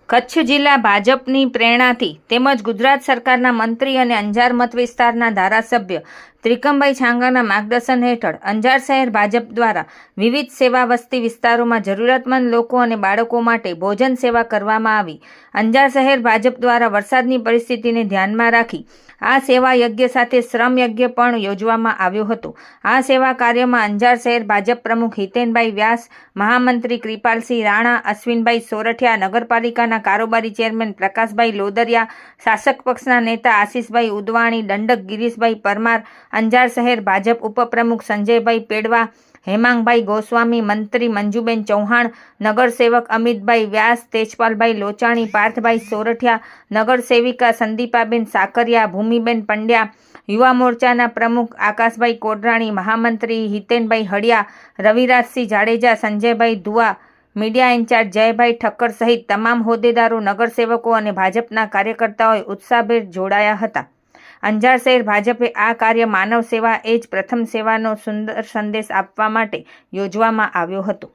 કચ્છ જિલ્લા ભાજપની પ્રેરણાથી તેમજ ગુજરાત સરકારના મંત્રી અને અંજાર મત વિસ્તારના ધારાસભ્ય ત્રિકમભાઈ છાંગાના માર્ગદર્શન હેઠળ અંજાર શહેર ભાજપ દ્વારા વિવિધ સેવા વસ્તી વિસ્તારોમાં જરૂરિયાતમંદ લોકો અને બાળકો માટે ભોજન સેવા કરવામાં આવી। અંજાર શહેર ભાજપ દ્વારા વરસાદની પરિસ્થિતિને ધ્યાનમાં રાખી આ સેવા યજ્ઞ સાથે શ્રમ યજ્ઞ પણ યોજવામાં આવ્યો હતો। આ સેવા કાર્યમાં અંજાર શહેર ભાજપ પ્રમુખ હિતેનભાઈ વ્યાસ, મહામંત્રી કૃપાલસિંહ રાણા, અશ્વિનભાઈ સોરઠિયા, નગરપાલિકાના કારોબારી ચેરમેન પ્રકાશભાઈ લોદરિયા, શાસક પક્ષના નેતા આશિષભાઈ ઉદવાણી, દંડક ગિરીશભાઈ પરમાર, અંજાર શહેર ભાજપ ઉપપ્રમુખ સંજયભાઈ પેડવા, હેમાંગભાઈ ગોસ્વામી, મંત્રી મંજુબેન ચૌહાણ, નગરસેવક અમિતભાઈ વ્યાસ, તેજપાલભાઈ લોચાણી, પાર્થભાઈ સોરઠિયા, નગરસેવિકા સંદીપાબેન સાકરિયા, ભૂમિબેન પંડ્યા, યુવા મોરચાના પ્રમુખ આકાશભાઈ કોડરાણી, મહામંત્રી હિતેનભાઈ હળિયા, રવિરાજસિંહ જાડેજા, સંજયભાઈ ધુઆ, મીડિયા ઇન્ચાર્જ જયભાઈ ઠક્કર સહિત તમામ હોદ્દેદારો, નગરસેવકો અને ભાજપના કાર્યકર્તાઓએ ઉત્સાહભેર જોડાયા હતા। અંજાર શહેર ભાજપે આ કાર્ય માનવ સેવા એ જ પ્રથમ સેવાનો સુંદર સંદેશ આપવા માટે યોજવામાં આવ્યો હતો।